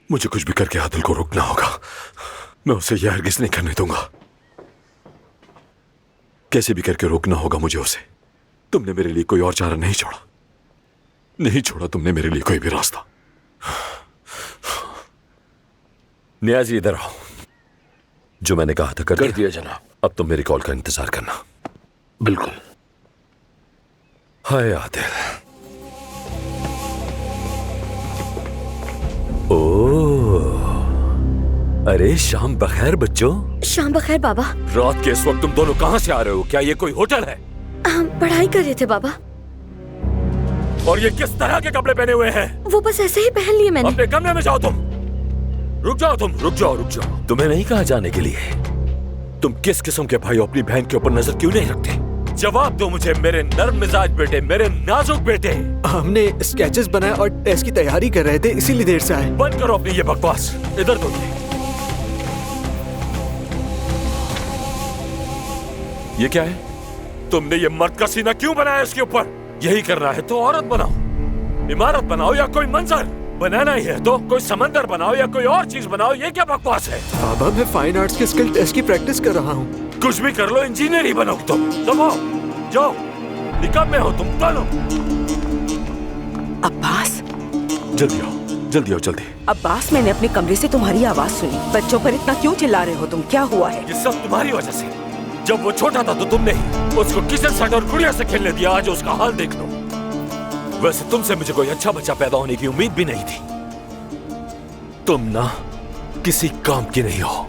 मुझे कुछ भी करके आदिल को रोकना होगा। मैं उसे यह हरगिज़ नहीं करने दूंगा। कैसे भी करके रोकना होगा मुझे उसे। तुमने मेरे लिए कोई और चारा नहीं छोड़ा, नहीं छोड़ा तुमने मेरे लिए कोई भी रास्ता। नियाजी इधर आओ। जो मैंने कहा था कर दिया जनाब। अब तुम मेरी कॉल का इंतजार करना। बिल्कुल। हाय आदिल। ओह, अरे शाम बखैर बच्चों। शाम बखैर बाबा। रात के इस वक्त तुम दोनों कहां से आ रहे हो? क्या ये कोई होटल है? हम पढ़ाई कर रहे थे बाबा। और ये किस तरह के कपड़े पहने हुए हैं? वो बस ऐसे ही पहन लिए मैंने। अपने कमरे में जाओ तुम। रुक जाओ तुम, रुक जाओ रुक जाओ। तुम्हें नहीं कहा जाने के लिए। तुम किस किस्म के भाई अपनी बहन के ऊपर नजर क्यों नहीं रखते? जवाब दो मुझे मेरे नर्म मिजाज बेटे, मेरे नाजुक बेटे। हमने स्केचेस बनाए और टेस्ट की तैयारी कर रहे थे, इसीलिए देर से आए। बंद करो अपनी ये बकवास। इधर दो ये क्या है? तुमने ये मर्द का सीना क्यों बनाया इसके ऊपर? यही करना है तो औरत बनाओ, इमारत बनाओ या कोई मंजर। बनाना ही है तो कोई समंदर बनाओ या कोई और चीज बनाओ। ये क्या बकवास है? बाबा मैं फाइन आर्ट्स के स्किल टेस्ट की प्रैक्टिस कर रहा हूँ। कुछ भी कर लो, इंजीनियर ही बनो तुम। दबाओ, जाओ, निकाम में हो तुम दोनों। अब्बास, जल्दी आओ, जल्दी आओ, जल्दी। अब्बास, मैंने अपने कमरे से तुम्हारी आवाज सुनी। बच्चों पर इतना क्यों चिल्ला रहे हो तुम? क्या हुआ है? ये सब तुम्हारी वजह से। जब वो छोटा था तो तुमने ही उसको किचन सेट और गुड़िया से खेलने दिया। आज उसका हाल देख लो। वैसे तुमसे मुझे कोई अच्छा बच्चा पैदा होने की उम्मीद भी नहीं थी। तुम ना किसी काम की नहीं हो।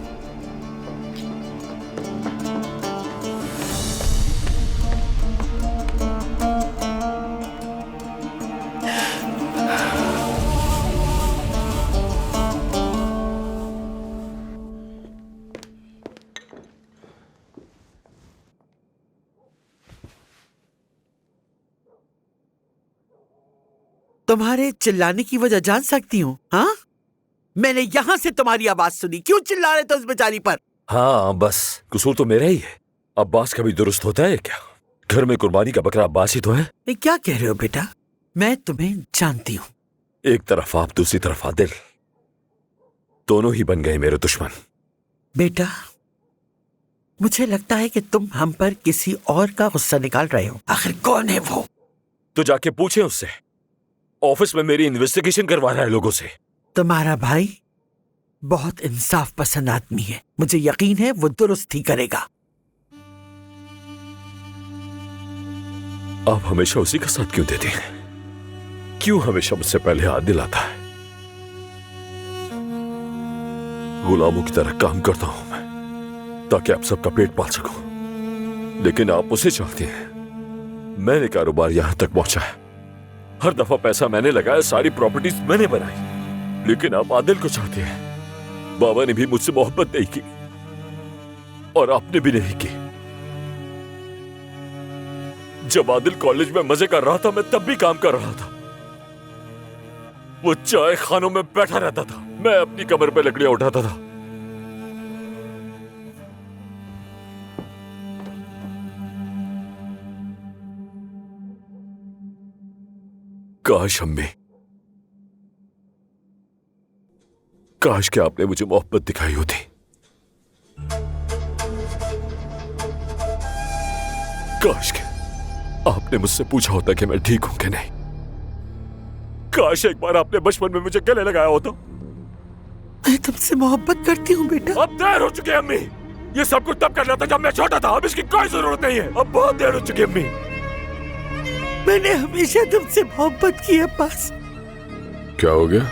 तुम्हारे चिल्लाने की वजह जान सकती हूँ? हाँ, मैंने यहाँ से तुम्हारी आवाज सुनी। क्यों चिल्ला रहे थे उस बेचारी पर? हाँ बस कसूर तो मेरा ही है। अब्बास कभी दुरुस्त होता है क्या? घर में कुर्बानी का बकरा अब्बास ही तो है। ये क्या कह रहे हो बेटा? मैं तुम्हें जानती हूँ। एक तरफ आप, दूसरी तरफ आदिल, दोनों ही बन गए मेरे दुश्मन। बेटा, मुझे लगता है कि तुम हम पर किसी और का गुस्सा निकाल रहे हो। आखिर कौन है वो? तो जाके पूछे उससे। ऑफिस में मेरी इन्वेस्टिगेशन करवा रहा है लोगों से। तुम्हारा भाई बहुत इंसाफ पसंद आदमी है। मुझे यकीन है वो दुरुस्त ही करेगा। आप हमेशा उसी का साथ क्यों देते हैं? क्यों हमेशा मुझसे पहले आदिल आता है? गुलामों की तरह काम करता हूं मैं ताकि आप सबका पेट पाल सकूं, लेकिन आप उसे चाहते हैं। मैंने कारोबार यहां तक पहुंचा है, हर दफा पैसा मैंने लगाया, सारी प्रॉपर्टीज मैंने बनाई, लेकिन आप आदिल को चाहते हैं। बाबा ने भी मुझसे मोहब्बत नहीं की और आपने भी नहीं की। जब आदिल कॉलेज में मजे कर रहा था मैं तब भी काम कर रहा था। वो चाय खानों में बैठा रहता था, मैं अपनी कमर पे लकड़ियां उठाता था। काश अम्मी, काश कि आपने मुझे मोहब्बत दिखाई होती। काश कि आपने मुझसे पूछा होता कि मैं ठीक हूं कि नहीं। काश एक बार आपने बचपन में मुझे गले लगाया होता। मैं तुमसे मोहब्बत करती हूँ बेटा। अब देर हो चुकी है अम्मी। ये सब कुछ तब करना था जब मैं छोटा था। अब इसकी कोई जरूरत नहीं है। अब बहुत देर हो चुकी है अम्मी। मैंने हमेशा तुमसे मोहब्बत की है अब्बास। क्या हो गया?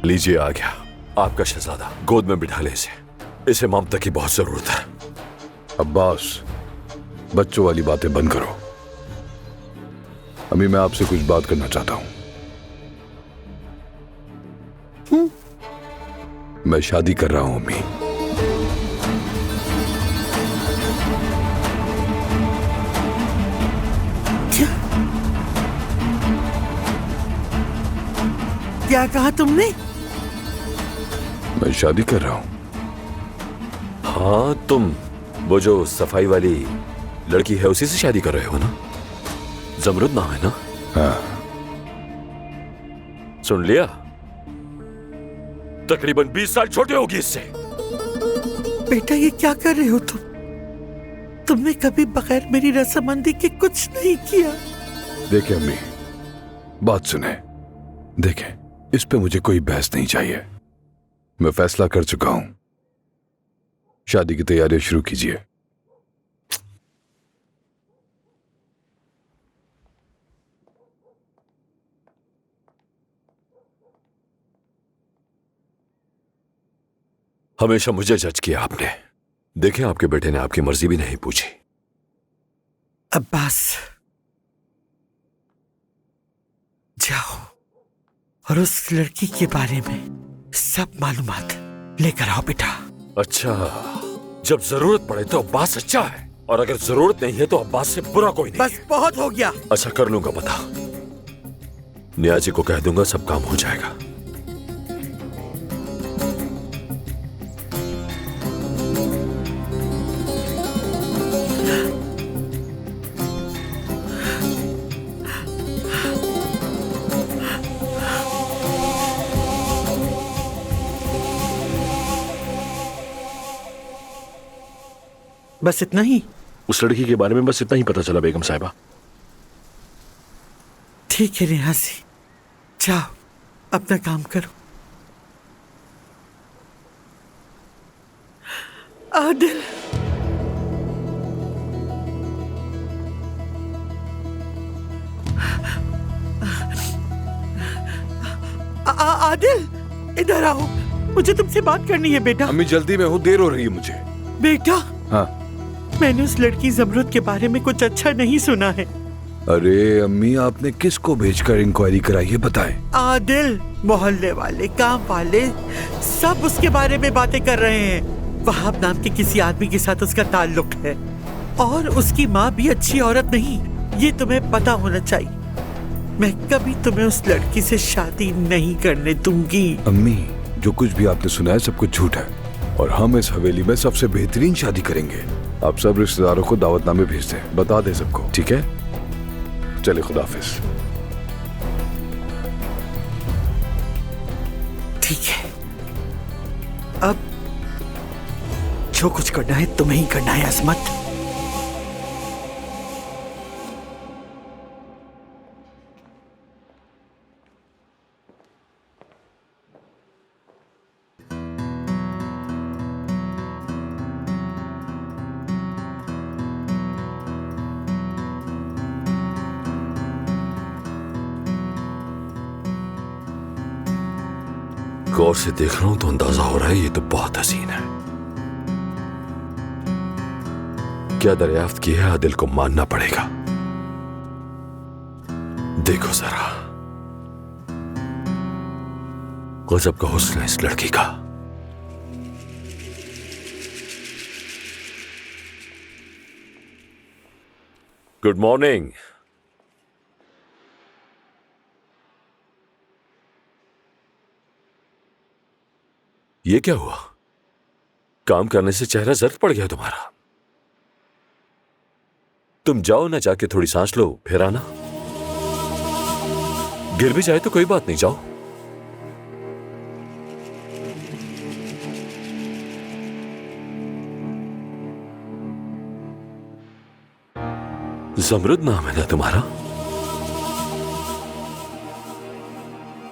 लीजिए आ गया आपका शहजादा। गोद में बिठा ले इसे। इसे ममता की बहुत जरूरत है। अब्बास, बच्चों वाली बातें बंद करो। अम्मी, मैं आपसे कुछ बात करना चाहता हूं। मैं शादी कर रहा हूं अम्मी। क्या कहा तुमने? मैं शादी कर रहा हूं। हाँ तुम वो जो सफाई वाली लड़की है उसी से शादी कर रहे हो ना? जमरुद नाम है ना? हाँ। सुन लिया? तकरीबन 20 साल छोटे होगी इससे। बेटा ये क्या कर रहे हो तुम? तुमने कभी बगैर मेरी रजामंदी के कुछ नहीं किया। देखें अम्मी, बात सुने। देखें, इस पे मुझे कोई बहस नहीं चाहिए। मैं फैसला कर चुका हूं। शादी की तैयारियां शुरू कीजिए। हमेशा मुझे जज किया आपने। देखें, आपके बेटे ने आपकी मर्जी भी नहीं पूछी। अब्बास, जाओ और उस लड़की के बारे में सब मालूमात लेकर आओ बेटा। अच्छा, जब जरूरत पड़े तो अब्बास अच्छा है, और अगर जरूरत नहीं है तो अब्बास से बुरा कोई नहीं। बस बहुत हो गया। अच्छा, कर लूंगा पता। नियाजी को कह दूंगा, सब काम हो जाएगा। बस इतना ही? उस लड़की के बारे में बस इतना ही पता चला बेगम साहिबा। ठीक है नियाजी, जाओ अपना काम करो। आदिल, आदिल इधर आओ, मुझे तुमसे बात करनी है बेटा। अम्मी जल्दी में हूँ, देर हो रही है मुझे। बेटा, हाँ। मैंने उस लड़की जमरुद के बारे में कुछ अच्छा नहीं सुना है। अरे अम्मी, आपने किसको भेजकर इंक्वायरी कराई है, बताएं। आदिल, मोहल्ले वाले, काम वाले सब उसके बारे में बातें कर रहे हैं। वहाब नाम के किसी आदमी के साथ उसका ताल्लुक है, और उसकी माँ भी अच्छी औरत नहीं, ये तुम्हें पता होना चाहिए। मैं कभी तुम्हें उस लड़की से शादी नहीं करने दूंगी। अम्मी, जो कुछ भी आपने सुना है सब कुछ झूठ है, और हम इस हवेली में सबसे बेहतरीन शादी करेंगे। आप सब रिश्तेदारों को दावतनामे भेज दें, बता दें सबको, ठीक है? चले, खुदा हाफिज। ठीक है, अब जो कुछ करना है तुम्हें ही करना है अजमत। गौर से देख रहा हूं तो अंदाजा हो रहा है ये तो बहुत हसीन है। क्या दरियाफ्त की है, आदिल को मानना पड़ेगा। देखो जरा, गजब का हुस्न है इस लड़की का। Good morning. ये क्या हुआ? काम करने से चेहरा जर्द पड़ गया तुम्हारा। तुम जाओ ना, जाके थोड़ी सांस लो, फिर आना। गिर भी जाए तो कोई बात नहीं, जाओ। जमरुद नाम है ना तुम्हारा?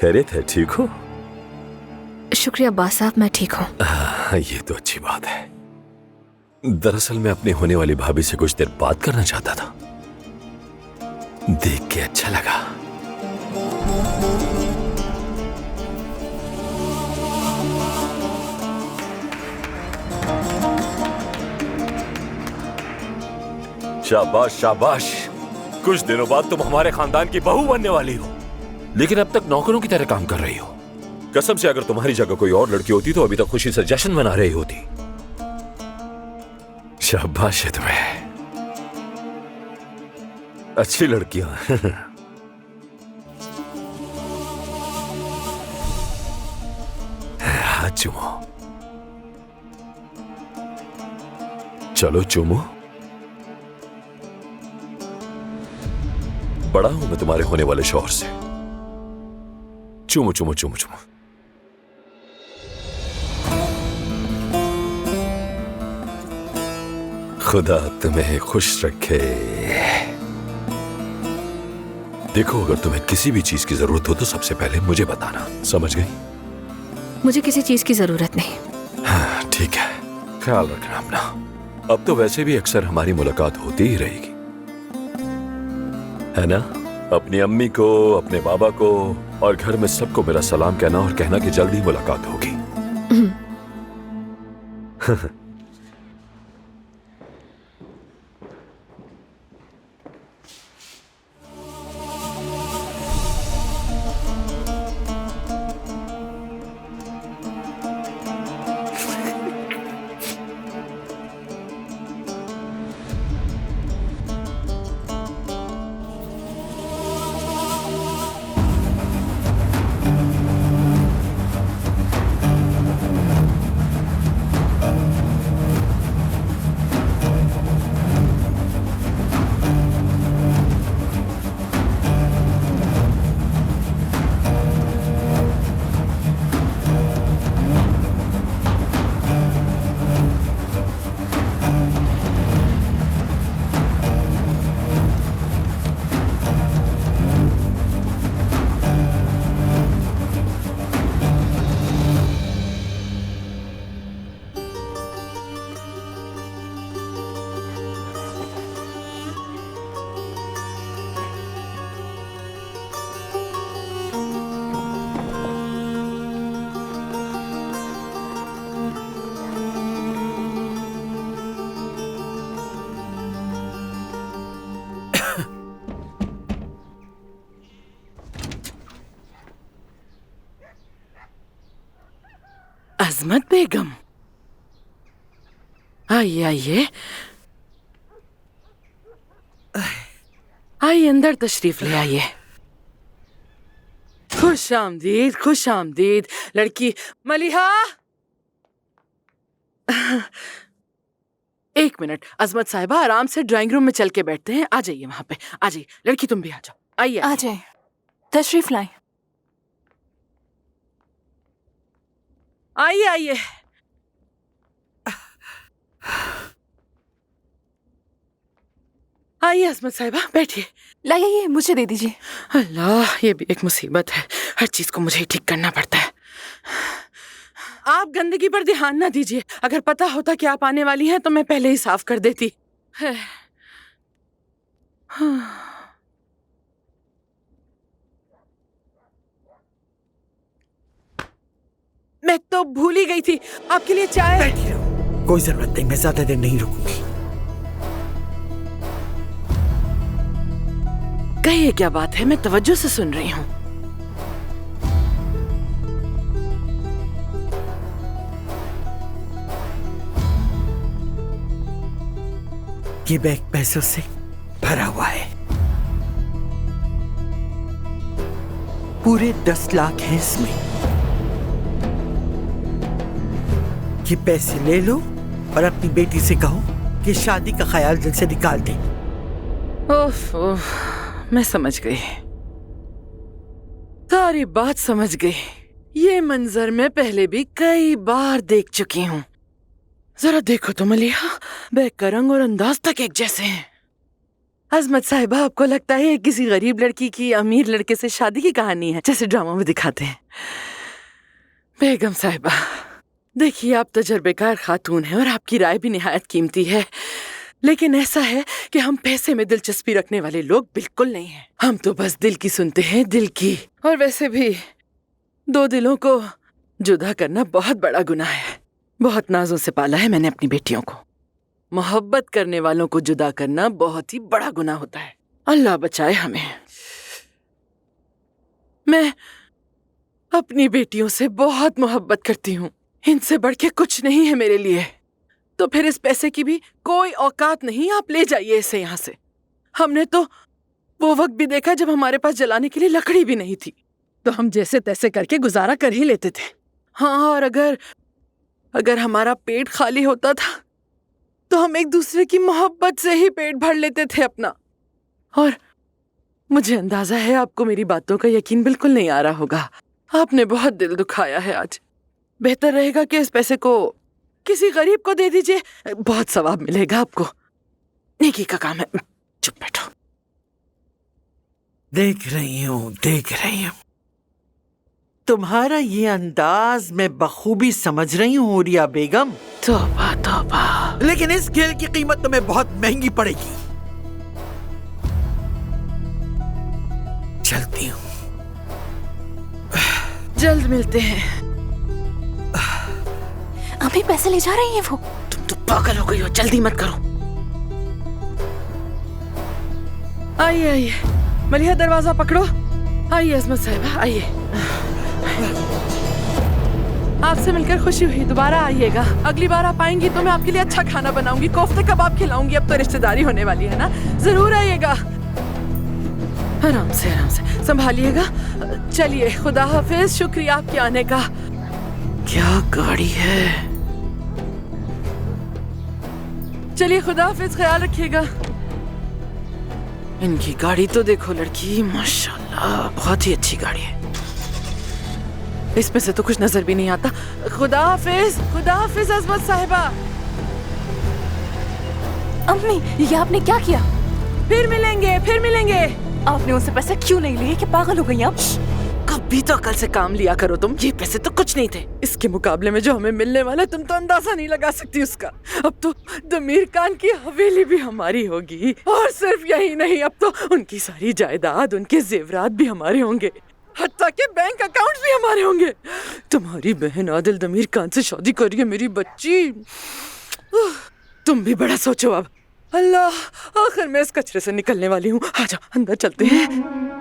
खैरियत है? ठीक हो? शुक्रिया अब्बास साहब, मैं ठीक हूँ। ये तो अच्छी बात है। दरअसल मैं अपनी होने वाली भाभी से कुछ देर बात करना चाहता था, देख के अच्छा लगा। शाबाश शाबाश, कुछ दिनों बाद तुम हमारे खानदान की बहू बनने वाली हो, लेकिन अब तक नौकरों की तरह काम कर रही हो। कसम से अगर तुम्हारी जगह कोई और लड़की होती तो अभी तक खुशी से जश्न मना रही होती। शाबाश है तुम्हें, अच्छी लड़कियां। हाथ चूमो, चलो चूमो। बड़ा हूं मैं तुम्हारे होने वाले शौहर से। चुमो चुमो चुमो चुमो। खुदा तुम्हें खुश रखे। देखो, अगर तुम्हें किसी भी चीज की जरूरत हो तो सबसे पहले मुझे बताना, समझ गई? मुझे किसी चीज की जरूरत नहीं। हाँ, ठीक है, ख्याल रखना अपना। अब तो वैसे भी अक्सर हमारी मुलाकात होती ही रहेगी, है ना? अपनी अम्मी को, अपने बाबा को और घर में सबको मेरा सलाम कहना और कहना कि जल्दी मुलाकात होगी। अजमत बेगम, आइए आइए आइए, अंदर तशरीफ ले आइए। खुश आमदीद, खुश आमदीद लड़की। मलिहा, एक मिनट, अजमत साहिबा आराम से ड्राइंग रूम में चल के बैठते हैं। आ जाइए वहां पे, आ जाइए। लड़की तुम भी आ जाओ, आइए। आ जाए, तशरीफ लाएं। आइए आइए। आइए अजमत साहिबा, बैठिए। लाइए, मुझे दे दीजिए। अल्लाह, ये भी एक मुसीबत है, हर चीज को मुझे ही ठीक करना पड़ता है। आप गंदगी पर ध्यान ना दीजिए। अगर पता होता कि आप आने वाली हैं तो मैं पहले ही साफ कर देती। मैं तो भूल ही गई थी, आपके लिए चाय। बैठी रहो, कोई जरूरत नहीं, मैं ज्यादा देर नहीं रुकूंगी। कहिए क्या बात है, मैं तवज्जो से सुन रही हूँ। ये बैग पैसों से भरा हुआ है, पूरे 10 लाख हैं इसमें। ये पैसे ले लो और अपनी बेटी से कहो कि शादी का ख्याल दिल से निकाल दे। ओफ ओफ, मैं समझ गई, सारी बात समझ गई। ये मंजर मैं पहले भी कई बार देख चुकी हूँ। जरा देखो तो मलिहा, बैग का रंग और अंदाज तक एक जैसे हैं। अजमत साहिबा, आपको लगता है ये किसी गरीब लड़की की अमीर लड़के से शादी की कहानी है, जैसे ड्रामा में दिखाते हैं? बेगम साहिबा, देखिए, आप तजर्बेकार खातून हैं और आपकी राय भी निहायत कीमती है, लेकिन ऐसा है कि हम पैसे में दिलचस्पी रखने वाले लोग बिल्कुल नहीं हैं। हम तो बस दिल की सुनते हैं, दिल की। और वैसे भी 2 दिलों को जुदा करना बहुत बड़ा गुनाह है। बहुत नाजों से पाला है मैंने अपनी बेटियों को। मोहब्बत करने वालों को जुदा करना बहुत ही बड़ा गुनाह होता है। अल्लाह बचाए हमें। मैं अपनी बेटियों से बहुत मोहब्बत करती हूँ, इनसे बढ़ के कुछ नहीं है मेरे लिए। तो फिर इस पैसे की भी कोई औकात नहीं, आप ले जाइए इसे यहाँ से। हमने तो वो वक्त भी देखा जब हमारे पास जलाने के लिए लकड़ी भी नहीं थी, तो हम जैसे तैसे करके गुजारा कर ही लेते थे। हाँ, और अगर हमारा पेट खाली होता था तो हम एक दूसरे की मोहब्बत से ही पेट भर लेते थे अपना। और मुझे अंदाजा है आपको मेरी बातों का यकीन बिल्कुल नहीं आ रहा होगा। आपने बहुत दिल दुखाया है आज। बेहतर रहेगा कि इस पैसे को किसी गरीब को दे दीजिए, बहुत सवाब मिलेगा आपको। नेकी का काम है। चुप बैठो। देख रही हूँ तुम्हारा ये अंदाज मैं बखूबी समझ रही हूँ हुरिया बेगम, तौबा तौबा। लेकिन इस खेल की कीमत तुम्हें बहुत महंगी पड़ेगी। चलती हूँ। जल्द मिलते हैं। अभी पैसे ले जा रही है वो। तुम तो पागल हो गई हो, जल्दी मत करो। आइए आइए मलिहा, दरवाजा पकड़ो। आइए अजमत साहिबा, आइए। आपसे मिलकर खुशी हुई, दोबारा आइएगा। अगली बार आप आएंगी तो मैं आपके लिए अच्छा खाना बनाऊंगी, कोफ्ते कबाब खिलाऊंगी। अब तो रिश्तेदारी होने वाली है ना, जरूर आइएगा। आराम से संभालिएगा। चलिए, खुदा हाफिज। शुक्रिया आपके आने का। क्या गाड़ी है। चलिए, खुदा हाफिज, ख्याल रखिएगा। इनकी गाड़ी तो देखो लड़की, माशाल्लाह बहुत ही अच्छी गाड़ी है। इसमें से तो कुछ नजर भी नहीं आता। खुदा हाफिज अजमत साहिबा। अम्मी, ये आपने क्या किया? फिर मिलेंगे। आपने उनसे पैसे क्यों नहीं लिए कि पागल हो गई आप? कभी तो अकल से काम लिया करो तुम। ये पैसे तो कुछ नहीं थे, इसके मुकाबले में जो हमें मिलने वाला तुम तो अंदाजा नहीं लगा सकती उसका। अब तो दमीर खान की हवेली भी हमारी होगी, और सिर्फ यही नहीं, अब तो उनकी सारी जायदाद, उनके जेवरात भी हमारे होंगे, हत्ता के बैंक अकाउंट्स भी हमारे होंगे। तुम्हारी बहन आदिल दमीर खान से शादी करिए मेरी बच्ची। तुम भी बड़ा सोचो अब। अल्लाह, आखिर मैं इस कचरे से निकलने वाली हूँ। आ जाओ, अंदर चलते हैं।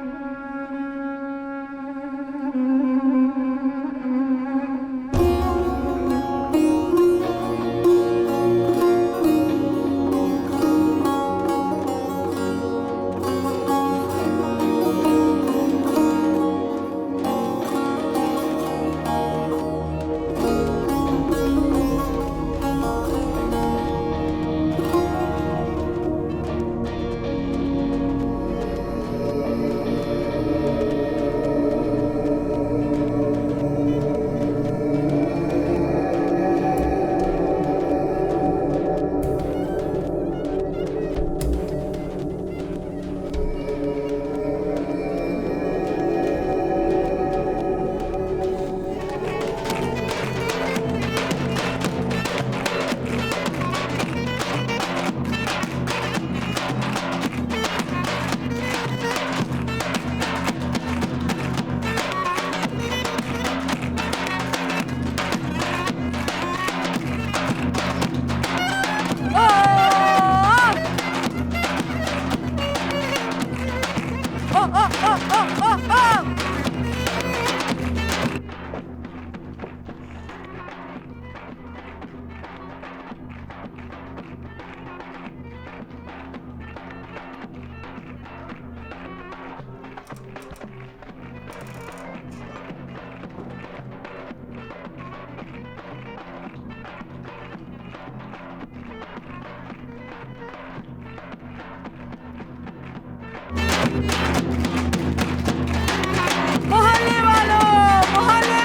मोहल्ले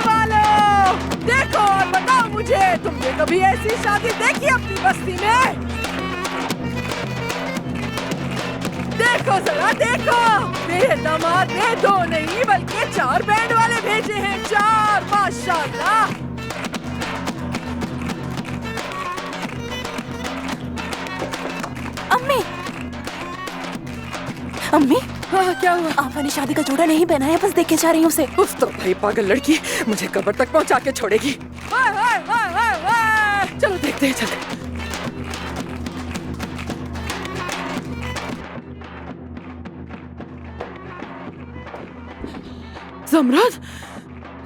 वालों, देखो और बताओ मुझे, तुमने कभी ऐसी शादी देखी अपनी बस्ती में? देखो जरा देखो, मेरे दामाद ने 2 नहीं बल्कि 4 बैंड वाले भेजे हैं, 4, माशाल्लाह। अम्मी, हाँ, क्या हुआ? आपा ने शादी का जोड़ा नहीं पहनाया, बस देख के जा रही हूँ उसे। उफ, तो भाई पागल लड़की मुझे कब्र तक पहुंचा के छोड़ेगी। चलो देखते हैं, चलते।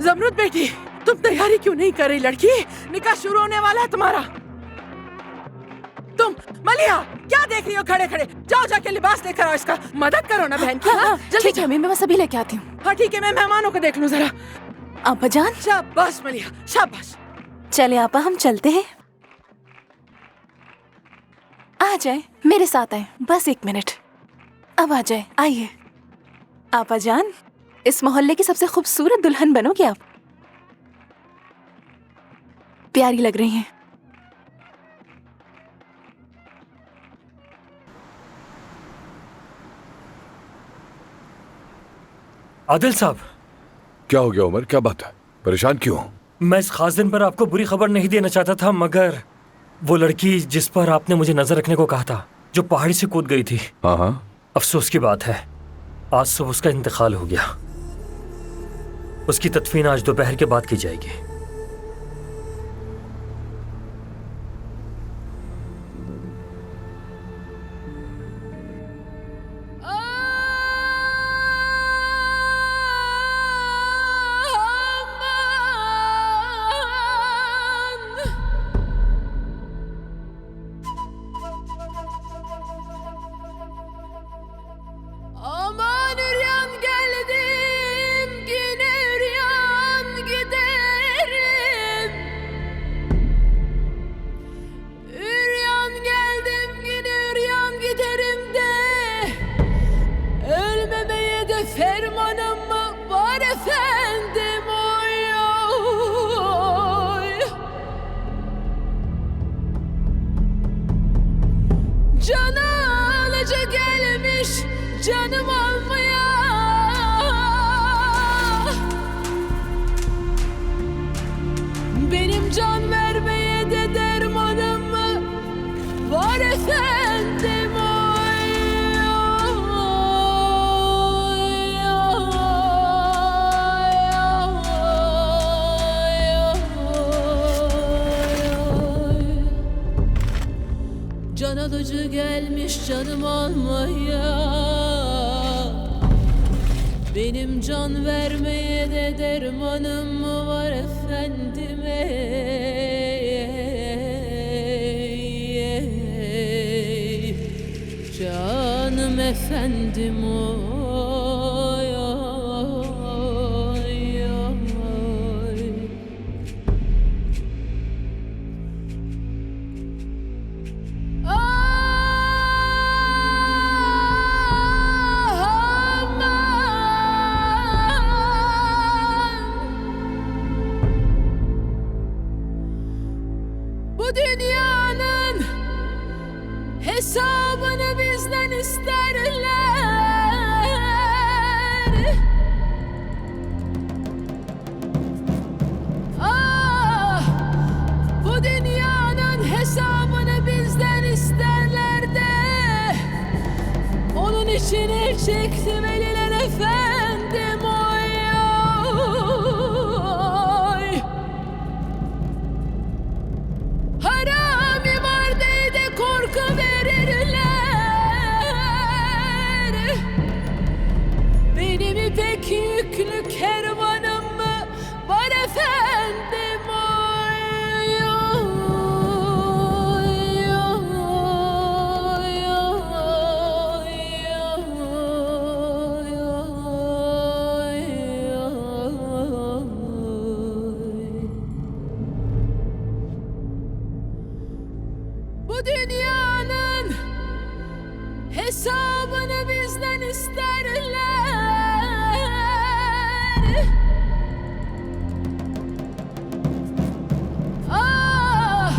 जमरुद बेटी, तुम तैयारी क्यों नहीं कर रही लड़की? निकाह शुरू होने वाला है तुम्हारा। तुम मलिहा क्या देख रही हो खड़े खड़े? जाओ जाके लिबास लेकर आओ इसका, मदद करो ना बहन की। हाँ, जल्दी। ठीक है, मैं बस अभी लेके आती हूँ। हाँ ठीक है, मैं मेहमानों को देख लूं जरा। आपा जान, शाबाश मलिहा, शाबाश। चले आपा, हम चलते हैं। आ जाए, मेरे साथ आए, बस 1 मिनट। अब आ जाए, आइए। आपा जान, इस मोहल्ले की सबसे खूबसूरत दुल्हन बनोगे आप। प्यारी लग रही हैं। आदिल साहब, क्या हो गया उमर? क्या बात है? परेशान क्यों हो? मैं इस खास दिन पर आपको बुरी खबर नहीं देना चाहता था, मगर वो लड़की जिस पर आपने मुझे नजर रखने को कहा था, जो पहाड़ी से कूद गई थी, हाँ हाँ, अफसोस की बात है आज सुबह उसका इंतकाल हो गया। उसकी तदफीन आज दोपहर के बाद की जाएगी। Aman üryan geldim, yine üryan giderim. Üryan geldim, yine üryan giderim de. Ölmemeye de fermanım mı var efendim, oy oy. Cana alıcı gelmiş, canım almaya. Benim can vermeye de dermanım mı var efendim, oy oy. Can alıcı gelmiş canım almaya. Benim can vermeye de dermanım mı var efendim, ey. Canım efendim, oy oy oy. Bu dünyanın hesabını bizden isterler. Ah, bu dünyanın hesabını bizden isterler de. Onun için el çektim eliler efendim, oy oy. Harami vardı de korku verirler. Benim ipek yüklü kervanım mı var efendim, oy oy oy oy. Bu dünyanın hesabını bizden isterler. Ah,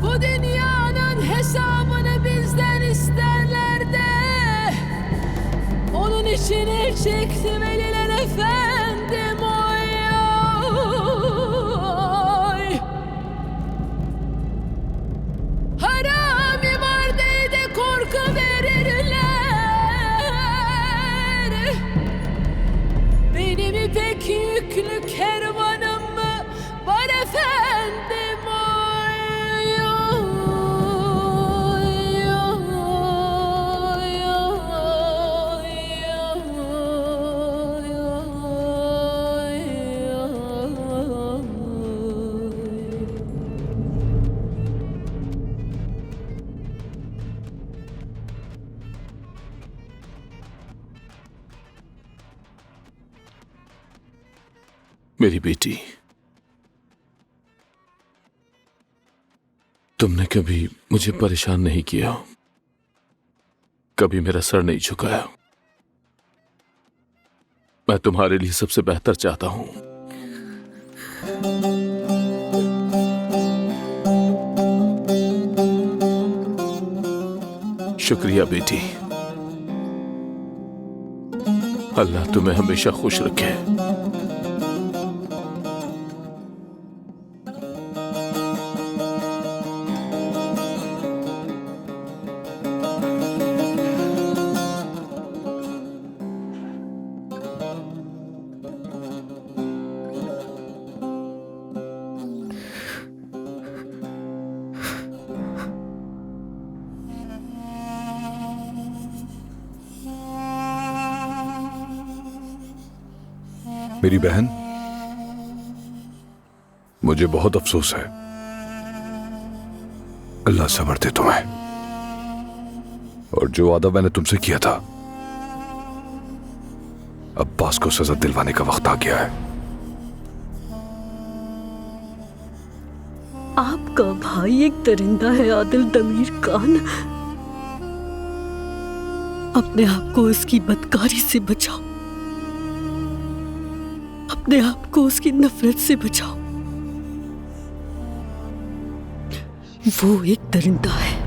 bu dünyanın hesabını bizden isterler de. Onun için el çektim eliler efendim, oy oy. Harami vardı de korku verirler. Benim ipek yüklü kervanım mı var efendim, oy oy oy. मेरी बेटी, तुमने कभी मुझे परेशान नहीं किया, कभी मेरा सर नहीं झुकाया। मैं तुम्हारे लिए सबसे बेहतर चाहता हूं। शुक्रिया बेटी। अल्लाह तुम्हें हमेशा खुश रखे। मेरी बहन, मुझे बहुत अफसोस है। अल्लाह सब्र दे तुम्हें। और जो वादा मैंने तुमसे किया था, अब्बास को सजा दिलवाने का वक्त आ गया है। आपका भाई एक दरिंदा है आदिल दमीर खान। अपने आप को उसकी बदकारी से बचाओ, अपने आप को उसकी नफरत से बचाओ। वो एक दरिंदा है।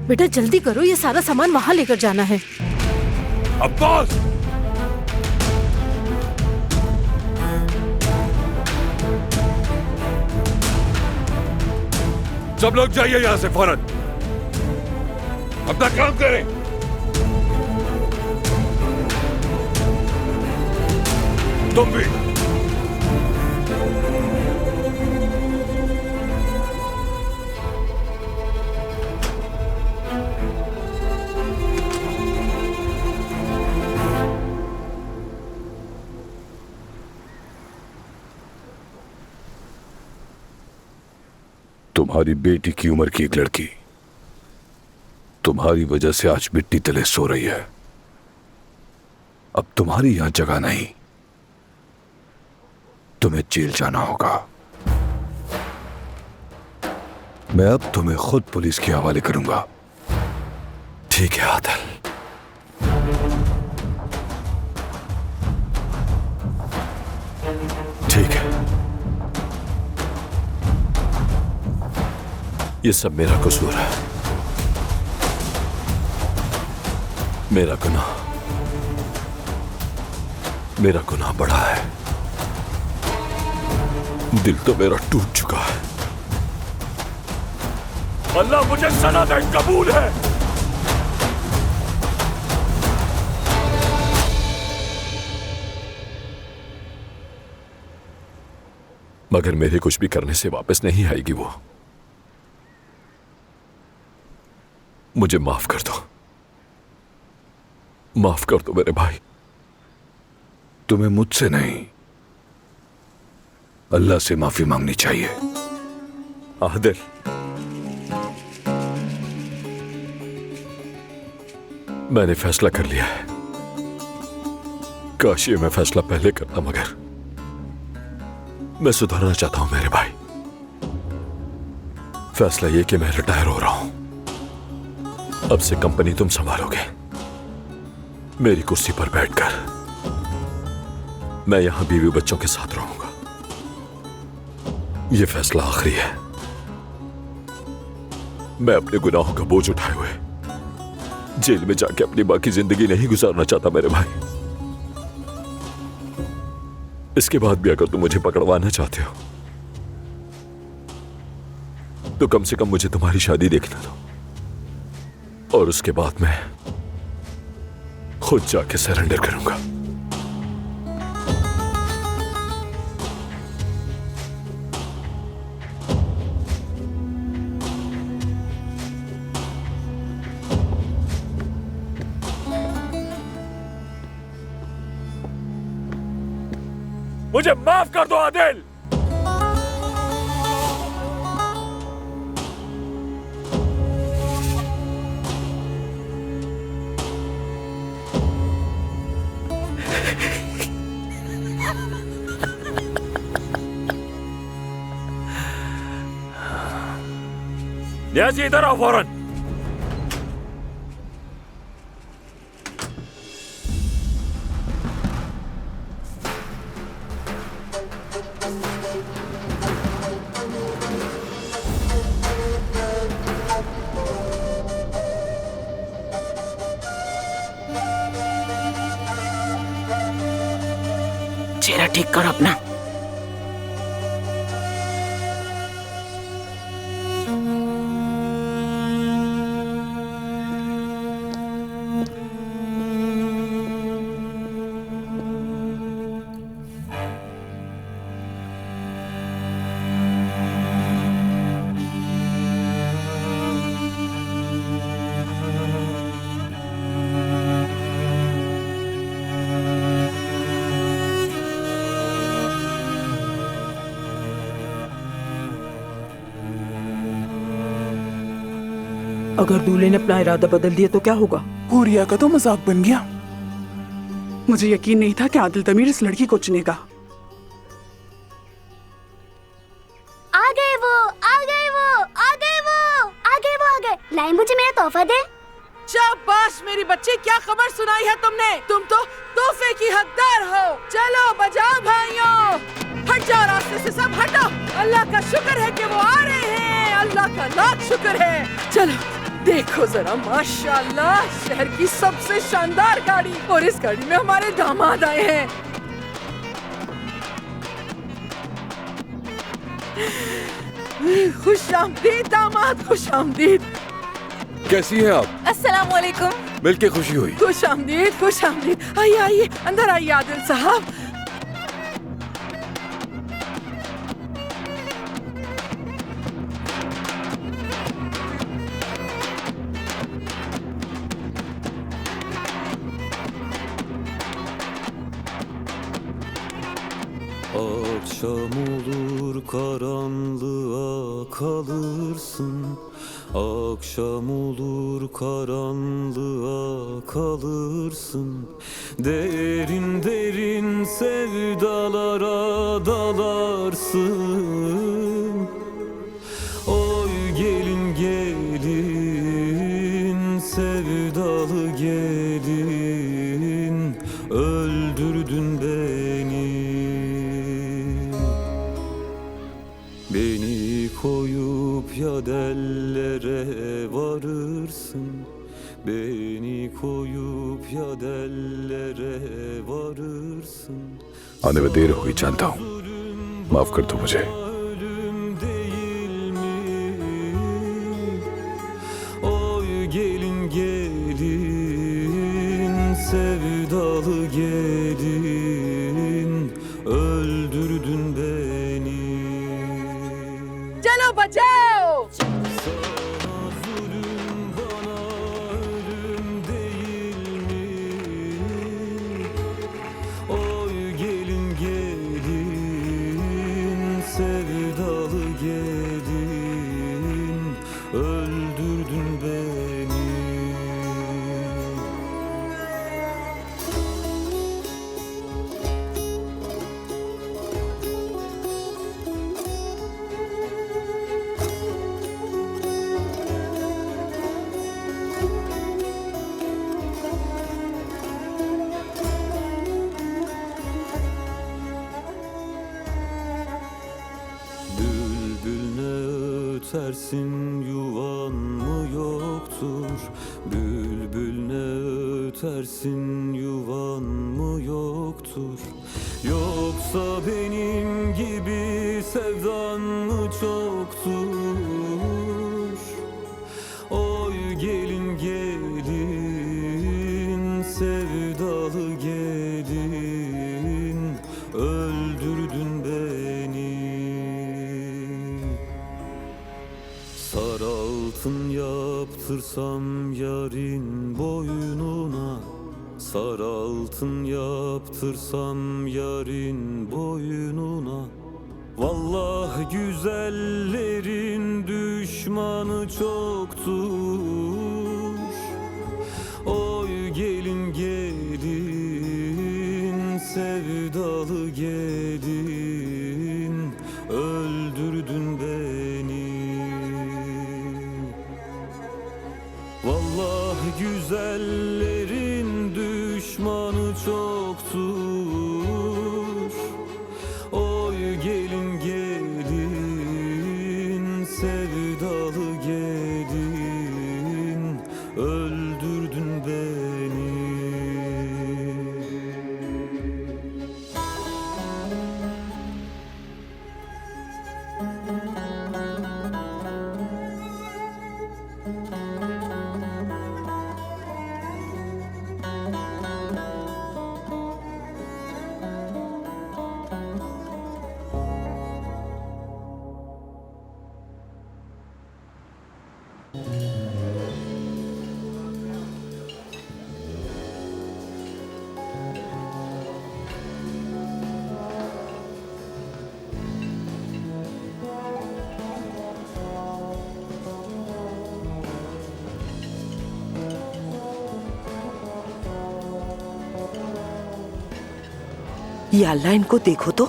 बेटा जल्दी करो, ये सारा सामान वहां लेकर जाना है। अब्बास! सब लोग जाइए यहां से फौरन। अपना काम करें। तुम भी। तुम्हारी बेटी की उम्र की एक लड़की तुम्हारी वजह से आज मिट्टी तले सो रही है। अब तुम्हारी यहां जगह नहीं, तुम्हें जेल जाना होगा। मैं अब तुम्हें खुद पुलिस के हवाले करूंगा। ठीक है आदिल। ठीक है, ये सब मेरा कसूर है। मेरा गुनाह बड़ा है। दिल तो मेरा टूट चुका है। अल्लाह मुझे सजा दे, कबूल है। मगर मेरे कुछ भी करने से वापस नहीं आएगी वो। मुझे माफ कर दो, माफ कर दो मेरे भाई। तुम्हें मुझसे नहीं, अल्लाह से माफी मांगनी चाहिए। आदिल, मैंने फैसला कर लिया है। काश ये मैं फैसला पहले करता, मगर मैं सुधरना चाहता हूं मेरे भाई। फैसला ये कि मैं रिटायर हो रहा हूं। अब से कंपनी तुम संभालोगे, मेरी कुर्सी पर बैठकर। मैं यहां बीवी बच्चों के साथ रहूंगा। यह फैसला आखिरी है। मैं अपने गुनाहों का बोझ उठाए हुए जेल में जाके अपनी बाकी जिंदगी नहीं गुजारना चाहता मेरे भाई। इसके बाद भी अगर तुम मुझे पकड़वाना चाहते हो तो कम से कम मुझे तुम्हारी शादी देखने दो, और उसके बाद मैं खुद जाके सरेंडर करूंगा। मुझे माफ कर दो आदिल। न्याजी इधर आओ फौरन। चेहरा ठीक कर अपना। अगर दूल्हे ने अपना इरादा बदल दिया तो क्या होगा? हुरिया का तो मजाक बन गया। मुझे यकीन नहीं था कि आदिल तमीर इस लड़की को चुनेगा। आ गए वो, आ गए वो, आ गए वो, आ गए वो, आ गए। लाई मुझे मेरा तोहफा दे। शाबाश मेरी बच्ची, क्या खबर सुनाई है तुमने? तुम तो तोहफे की हकदार हो। चलो बजाओ भाइयों, हट जाओ रास्ते से, सब हटो। अल्लाह का शुक्र है कि वो आ रहे हैं, अल्लाह का लाख शुक्र है। चलो देखो जरा, माशाल्लाह, शहर की सबसे शानदार गाड़ी, और इस गाड़ी में हमारे दामाद आए हैं। खुश आमदीद दामाद, खुश आमदीद। कैसी हैं आप? अस्सलाम वालेकुम। मिलके खुशी हुई। खुश आमदीद, खुश आमदीद। आइए आइए, अंदर आइए आदिल साहब। Akşam olur karanlığa kalırsın. Akşam olur karanlığa kalırsın. Derin derin sevdalara dalarsın. Oy gelin gelin sevdalı gelin, öldürdün beni. Beni koyup ya dellere varırsın. Beni koyup ya dellere varırsın. आने में देर हुई जानता हूँ, माफ कर दो मुझे। Ölüm değil mi? Oy gelin gelin sevdalı gelin, öldürdün beni. चलो बचाओ। Sana zulüm, bana ölüm değil mi? Oy gelin gelin sevdalı gelin, öldürdün beni. Bülbül ne ötersin, yuvan mı yoktur? Bülbül ne ötersin, yuvan mı yoktur? Yoksa benim gibi sevdan mı çoktur? Oy gelin gelin sevdalı gelin, öldürdün beni. Sar altın yaptırsam yarın boynuna, Sarı altın yaptırsam yarın boynuna. Vallahi güzellerin düşmanı çoktur. Oy gelin gelin, sevdalı gelin, öldürdün beni. Vallahi güzellerin düşmanı çoktur. Oy gelin gelin, sevdalı gelin, öldürdün beni. या अल्लाह, इनको देखो तो,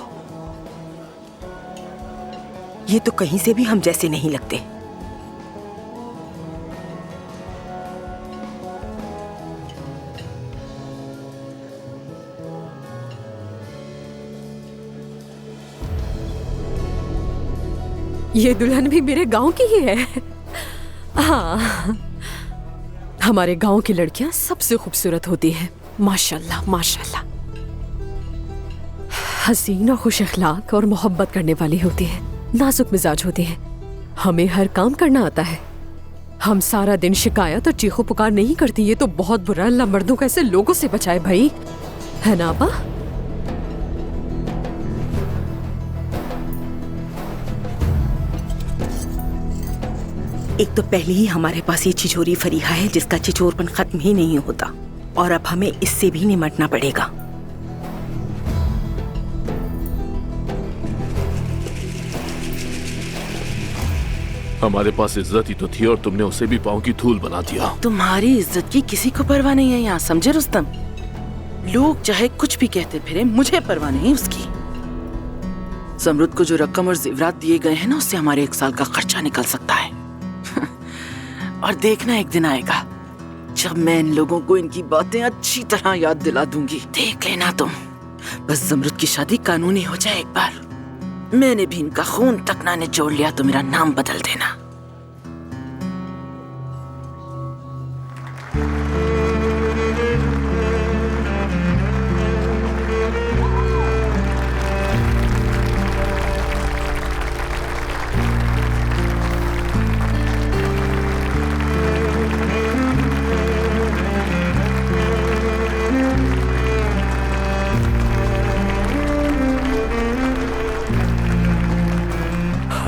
ये तो कहीं से भी हम जैसे नहीं लगते। ये दुल्हन भी मेरे गांव की ही है। हाँ, हमारे गांव की लड़कियां सबसे खूबसूरत होती हैं। माशाल्लाह माशाल्लाह, हसीन और खुश अखलाक और मोहब्बत करने वाली होती है, नाजुक मिजाज होती है। हमें हर काम करना आता है। हम सारा दिन शिकायत और चीखो पुकार नहीं करती। ये तो बहुत बुरा। अल्लाह मर्दों को ऐसे लोगों से बचाए भाई, है ना आपा? एक तो पहले ही हमारे पास ये छिछोरी फरीहा है जिसका छिछोरपन खत्म ही नहीं होता, और अब हमें इससे भी निमटना पड़ेगा। हमारे पास इज्जत ही तो थी और तुमने उसे भी पांव की धूल बना दिया। तुम्हारी इज्जत की किसी को परवाह नहीं है यहाँ, समझे रुस्तम? लोग चाहे कुछ भी कहते फिरे, मुझे परवाह नहीं उसकी। जमरुद को जो रकम और जेवरात दिए गए हैं ना, उससे हमारे 1 साल का खर्चा निकल सकता है। और देखना एक दिन आएगा जब मैं इन लोगों को इनकी बातें अच्छी तरह याद दिला दूंगी। देख लेना तुम। बस जमरुद की शादी कानूनी हो जाए एक बार। मैंने भी इनका खून तक ना निचोड़ लिया तो मेरा नाम बदल देना।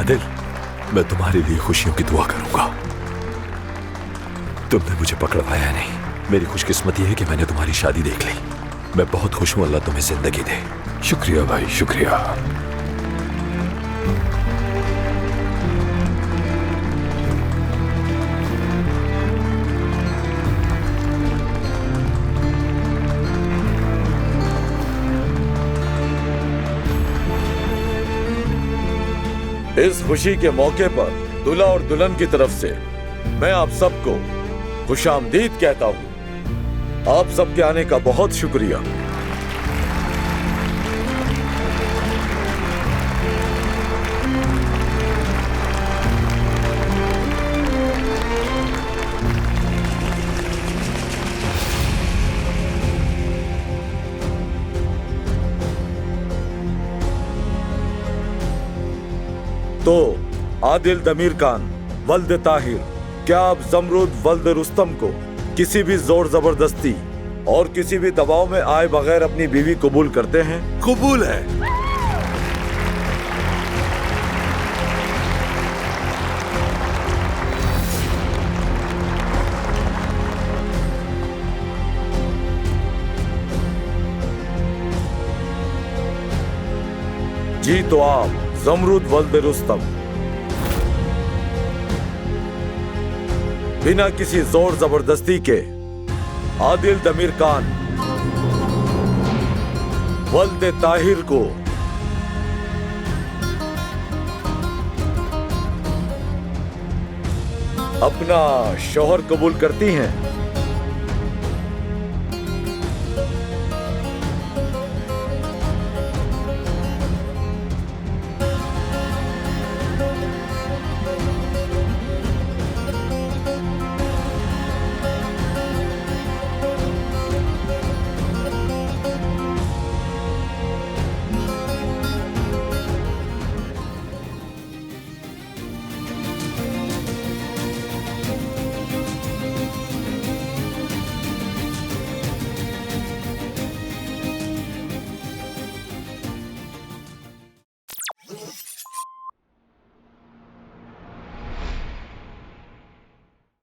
आदिल, मैं तुम्हारे लिए खुशियों की दुआ करूंगा। तुमने मुझे पकड़वाया नहीं। मेरी खुशकिस्मती है कि मैंने तुम्हारी शादी देख ली। मैं बहुत खुश हूं। अल्लाह तुम्हें जिंदगी दे। शुक्रिया भाई, शुक्रिया। इस खुशी के मौके पर दूल्हा और दुल्हन की तरफ से मैं आप सबको खुशामदीद कहता हूं। आप सबके आने का बहुत शुक्रिया। तो आदिल दमीर खान वल्द ताहिर, क्या आप जमरुद वल्द रुस्तम को किसी भी जोर जबरदस्ती और किसी भी दबाव में आए बगैर अपनी बीवी कबूल करते हैं? कबूल है। जी तो आप जमरुद वल्द रुस्तम बिना किसी जोर जबरदस्ती के आदिल दमीर खान वल्द ताहिर को अपना शौहर कबूल करती हैं?